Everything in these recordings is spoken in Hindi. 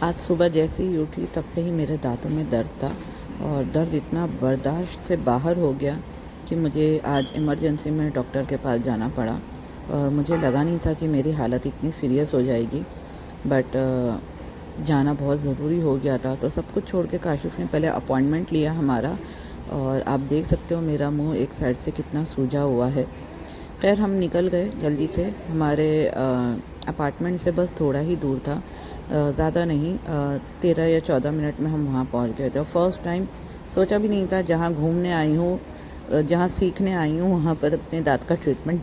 आज सुबह जैसे ही उठी तब से ही मेरे दांतों में दर्द था और दर्द इतना बर्दाश्त से बाहर हो गया कि मुझे आज इमरजेंसी में डॉक्टर के पास जाना पड़ा। और मुझे लगा नहीं था कि मेरी हालत इतनी सीरियस हो जाएगी, बट जाना बहुत ज़रूरी हो गया था। तो सब कुछ छोड़ के काशिफ़ ने पहले अपॉइंटमेंट लिया हमारा, और आप देख सकते हो मेरा मुंह एक साइड से कितना सूजा हुआ है। खैर हम निकल गए जल्दी से। हमारे अपार्टमेंट से बस थोड़ा ही दूर था, ज़्यादा नहीं, 13 या 14 मिनट में हम वहाँ पहुँच गए थे। फर्स्ट टाइम सोचा भी नहीं था, जहाँ घूमने आई हूँ, जहाँ सीखने आई हूँ, वहाँ पर अपने दाँत का ट्रीटमेंट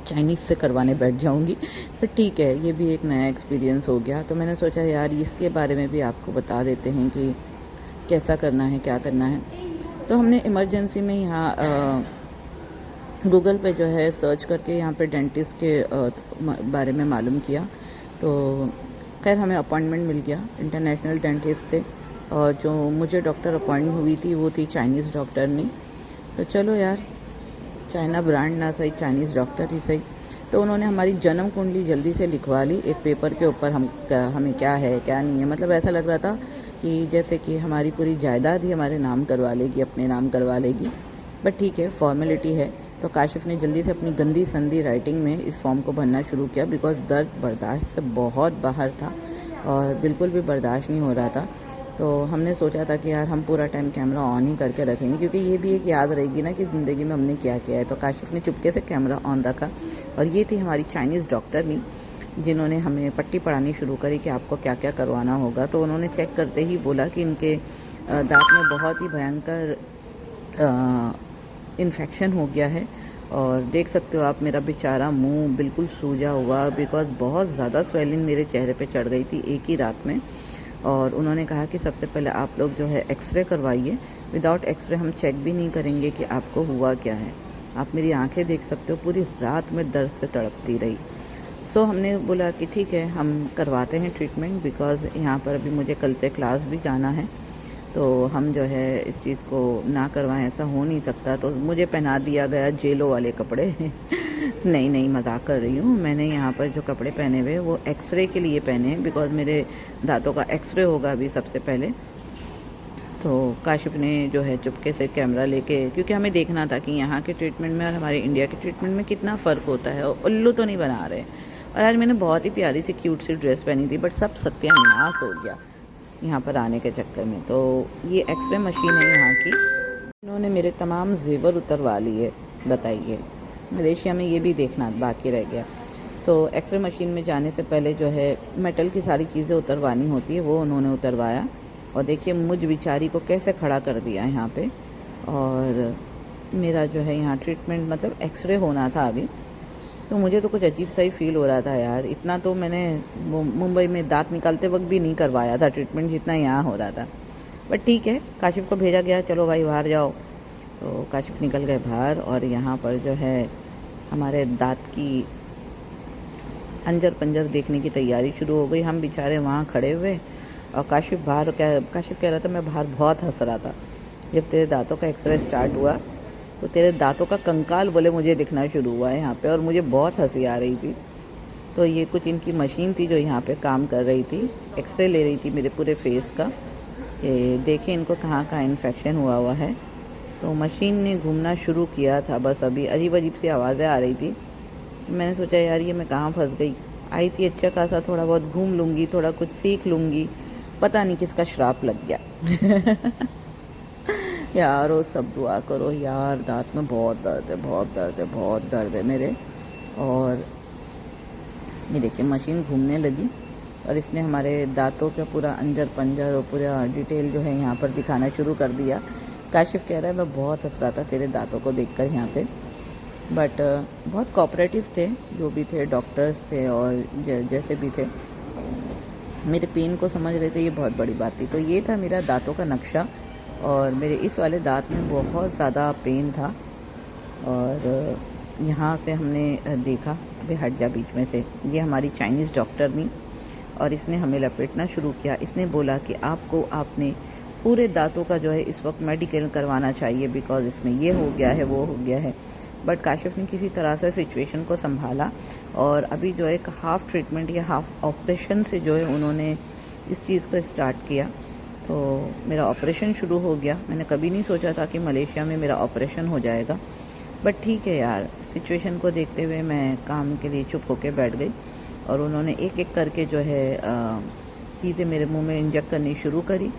चाइनीज़ से करवाने बैठ जाऊँगी। पर ठीक है, ये भी एक नया एक्सपीरियंस हो गया। तो मैंने सोचा यार इसके बारे में भी आपको बता देते हैं कि कैसा करना है, क्या करना है। तो हमने इमरजेंसी में यहाँ गूगल पे जो है सर्च करके यहाँ पे डेंटिस्ट के बारे में मालूम किया। तो खैर हमें अपॉइंटमेंट मिल गया, इंटरनेशनल डेंटिस्ट थे, और जो मुझे डॉक्टर अपॉइंट हुई थी वो थी चाइनीज़ डॉक्टर नहीं। तो चलो यार, चाइना ब्रांड ना सही, चाइनीज़ डॉक्टर ही सही। तो उन्होंने हमारी जन्म कुंडली जल्दी से लिखवा ली एक पेपर के ऊपर। हमें क्या है क्या नहीं है, मतलब ऐसा लग रहा था कि जैसे कि हमारी पूरी जायदाद ही हमारे नाम करवा लेगी, अपने नाम करवा लेगी। बट ठीक है, फॉर्मेलिटी है। तो काशिफ़ ने जल्दी से अपनी गंदी संदी राइटिंग में इस फॉर्म को भरना शुरू किया, बिकॉज़ दर्द बर्दाश्त से बहुत बाहर था और बिल्कुल भी बर्दाश्त नहीं हो रहा था। तो हमने सोचा था कि यार हम पूरा टाइम कैमरा ऑन ही करके रखेंगे, क्योंकि ये भी एक याद रहेगी ना कि ज़िंदगी में हमने क्या किया है। तो काशिफ़ ने चुपके से कैमरा ऑन रखा, और ये थी हमारी चाइनीज़ डॉक्टर नहीं, जिन्होंने हमें पट्टी पढ़ानी शुरू करी कि आपको क्या क्या करवाना होगा। तो उन्होंने चेक करते ही बोला कि इनके दांत में बहुत ही भयंकर इन्फेक्शन हो गया है। और देख सकते हो आप, मेरा बेचारा मुंह बिल्कुल सूजा हुआ, बिकॉज़ बहुत ज़्यादा स्वेलिंग मेरे चेहरे पे चढ़ गई थी एक ही रात में। और उन्होंने कहा कि सबसे पहले आप लोग जो है एक्सरे करवाइए। विदाउट एक्सरे हम चेक भी नहीं करेंगे कि आपको हुआ क्या है। आप मेरी आंखें देख सकते हो, पूरी रात में दर्द से तड़पती रही। सो हमने बोला कि ठीक है, हम करवाते हैं ट्रीटमेंट, बिकॉज़ यहाँ पर अभी मुझे कल से क्लास भी जाना है। तो हम जो है इस चीज़ को ना करवाएं, ऐसा हो नहीं सकता। तो मुझे पहना दिया गया जेलों वाले कपड़े। नहीं नहीं, मजाक कर रही हूँ। मैंने यहाँ पर जो कपड़े पहने हुए वो एक्सरे के लिए पहने हैं, बिकॉज़ मेरे दांतों का एक्सरे होगा अभी सबसे पहले। तो काशिफ़ ने जो है चुपके से कैमरा लेके, क्योंकि हमें देखना था कि यहाँ के ट्रीटमेंट में और हमारे इंडिया के ट्रीटमेंट में कितना फ़र्क होता है, और उल्लू तो नहीं बना रहे। और आज मैंने बहुत ही प्यारी सी क्यूट सी ड्रेस पहनी थी, बट सब सत्यानाश हो गया यहाँ पर आने के चक्कर में। तो ये एक्सरे मशीन है यहाँ की। इन्होंने मेरे तमाम जेवर उतरवा लिए। बताइए, मलेशिया में ये भी देखना बाकी रह गया। तो एक्सरे मशीन में जाने से पहले जो है मेटल की सारी चीज़ें उतरवानी होती है, वो उन्होंने उतरवाया। और देखिए मुझ बेचारी को कैसे खड़ा कर दिया यहाँ पे। और मेरा जो है यहाँ ट्रीटमेंट, मतलब एक्सरे होना था अभी। तो मुझे तो कुछ अजीब सा ही फील हो रहा था यार। इतना तो मैंने मुंबई में दांत निकालते वक्त भी नहीं करवाया था ट्रीटमेंट, जितना यहाँ हो रहा था। बट ठीक है, काशिफ़ को भेजा गया, चलो भाई बाहर जाओ। तो काशिफ़ निकल गए बाहर, और यहाँ पर जो है हमारे दांत की अंजर पंजर देखने की तैयारी शुरू हो गई। हम बेचारे वहाँ खड़े हुए, और काशिफ़ कह रहा था, मैं बाहर बहुत हंस रहा था। जब तेरे दांतों का एक्सरे स्टार्ट हुआ तो तेरे दांतों का कंकाल बोले मुझे दिखना शुरू हुआ है यहाँ पे, और मुझे बहुत हंसी आ रही थी। तो ये कुछ इनकी मशीन थी जो यहाँ पे काम कर रही थी, एक्सरे ले रही थी मेरे पूरे फेस का, कि देखें इनको कहाँ कहाँ इन्फेक्शन हुआ है। तो मशीन ने घूमना शुरू किया था, बस अभी अजीब अजीब सी आवाज़ें आ रही थी। मैंने सोचा यार ये मैं कहाँ फंस गई। आई थी अच्छा खासा, थोड़ा बहुत घूम लूँगी, थोड़ा कुछ सीख लूँगी, पता नहीं किसका श्राप लग गया। यार वो सब दुआ करो यार, दांत में बहुत दर्द है, बहुत दर्द है, बहुत दर्द है मेरे। और ये देखिए मशीन घूमने लगी, और इसने हमारे दांतों का पूरा अंजर पंजर और पूरा डिटेल जो है यहाँ पर दिखाना शुरू कर दिया। काशिफ़ कह रहा है मैं बहुत हंस रहा था तेरे दांतों को देखकर यहाँ पे। बट बहुत कोऑपरेटिव थे जो भी थे, डॉक्टर्स थे और जैसे भी थे, मेरे पेन को समझ रहे थे, ये बहुत बड़ी बात थी। तो ये था मेरा दांतों का नक्शा, और मेरे इस वाले दांत में बहुत ज़्यादा पेन था। और यहाँ से हमने देखा, अभी हट जा बीच में से, ये हमारी चाइनीज़ डॉक्टर थी, और इसने हमें लपेटना शुरू किया। इसने बोला कि आपको आपने पूरे दांतों का जो है इस वक्त मेडिकल करवाना चाहिए, बिकॉज़ इसमें ये हो गया है, वो हो गया है। बट काशिफ़ ने किसी तरह से सिचुएशन को संभाला, और अभी जो है एक हाफ़ ट्रीटमेंट या हाफ़ ऑपरेशन से जो है उन्होंने इस चीज़ को स्टार्ट किया तो मेरा ऑपरेशन शुरू हो गया। मैंने कभी नहीं सोचा था कि मलेशिया में मेरा ऑपरेशन हो जाएगा, बट ठीक है यार, सिचुएशन को देखते हुए मैं काम के लिए चुप होकर बैठ गई और उन्होंने एक एक करके जो है चीज़ें मेरे मुंह में इंजेक्ट करनी शुरू करी।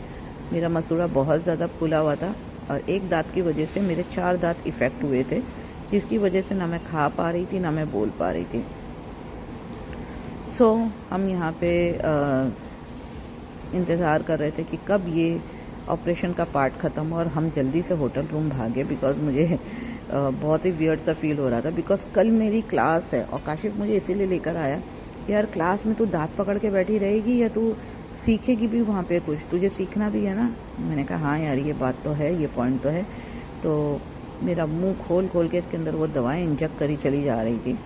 मेरा मसूड़ा बहुत ज़्यादा फूला हुआ था और एक दांत की वजह से मेरे 4 दांत इफ़ेक्ट हुए थे, जिसकी वजह से ना मैं खा पा रही थी ना मैं बोल पा रही थी। हम यहाँ पे इंतज़ार कर रहे थे कि कब ये ऑपरेशन का पार्ट ख़त्म हो और हम जल्दी से होटल रूम भागे, बिकॉज़ मुझे बहुत ही वियर्ड सा फील हो रहा था। बिकॉज़ कल मेरी क्लास है और काशिफ़ मुझे इसीलिए लेकर आया कि यार क्लास में तू दांत पकड़ के बैठी रहेगी या तू सीखेगी भी वहाँ पे, कुछ तुझे सीखना भी है ना। मैंने कहा हाँ यार, ये बात तो है, ये पॉइंट तो है। तो मेरा मुंह खोल खोल के इसके अंदर वो दवाएं इंजेक्ट करी चली जा रही थी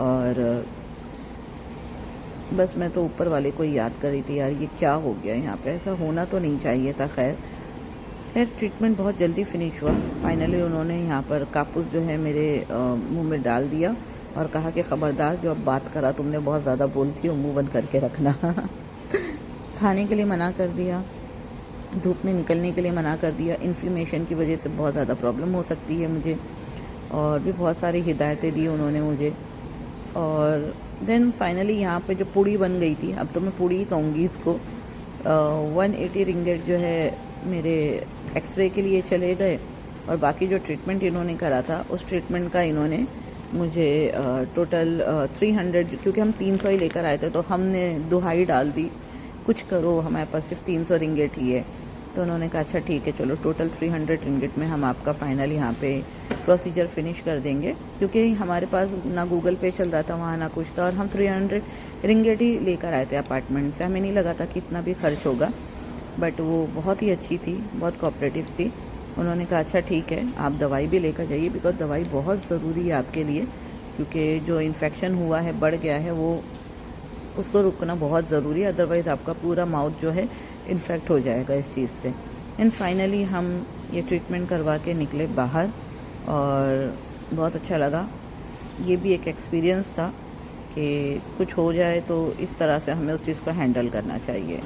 और बस मैं तो ऊपर वाले को ही याद कर रही थी, यार ये क्या हो गया यहाँ पे, ऐसा होना तो नहीं चाहिए था। खैर ट्रीटमेंट बहुत जल्दी फिनिश हुआ। फाइनली उन्होंने यहाँ पर कापूस जो है मेरे मुंह में डाल दिया और कहा कि ख़बरदार, जो अब बात करा तुमने बहुत ज़्यादा बोलती हो, मुंह बंद करके रखना। खाने के लिए मना कर दिया, धूप में निकलने के लिए मना कर दिया, इन्फ्लेमेशन की वजह से बहुत ज़्यादा प्रॉब्लम हो सकती है मुझे, और भी बहुत सारी हिदायतें दी उन्होंने मुझे। और देन फाइनली यहाँ पे जो पूड़ी बन गई थी, अब तो मैं पूड़ी ही कहूँगी इसको, 180 रिंगेट जो है मेरे एक्सरे के लिए चले गए और बाकी जो ट्रीटमेंट इन्होंने करा था उस ट्रीटमेंट का इन्होंने मुझे टोटल 300, क्योंकि हम 300 ही लेकर आए थे तो हमने दुहाई डाल दी, कुछ करो हमारे पास सिर्फ 300 रिंगेट ही है। तो उन्होंने कहा अच्छा ठीक है, चलो टोटल 300 रिंगेट में हम आपका फाइनल यहाँ पे प्रोसीजर फिनिश कर देंगे, क्योंकि हमारे पास ना गूगल पे चल रहा था वहाँ ना कुछ था, और हम 300 रिंगेट ही लेकर आए थे अपार्टमेंट से। हमें नहीं लगा था कि इतना भी खर्च होगा, बट वो बहुत ही अच्छी थी, बहुत कोऑपरेटिव थी। उन्होंने कहा अच्छा ठीक है, आप दवाई भी लेकर जाइए, बिकॉज दवाई बहुत ज़रूरी है आपके लिए, क्योंकि जो इन्फेक्शन हुआ है, बढ़ गया है, वो उसको रुकना बहुत ज़रूरी है, अदरवाइज़ आपका पूरा माउथ जो है इन्फेक्ट हो जाएगा इस चीज़ से। एंड फाइनली हम ये ट्रीटमेंट करवा के निकले बाहर और बहुत अच्छा लगा। ये भी एक एक्सपीरियंस था कि कुछ हो जाए तो इस तरह से हमें उस चीज़ को हैंडल करना चाहिए।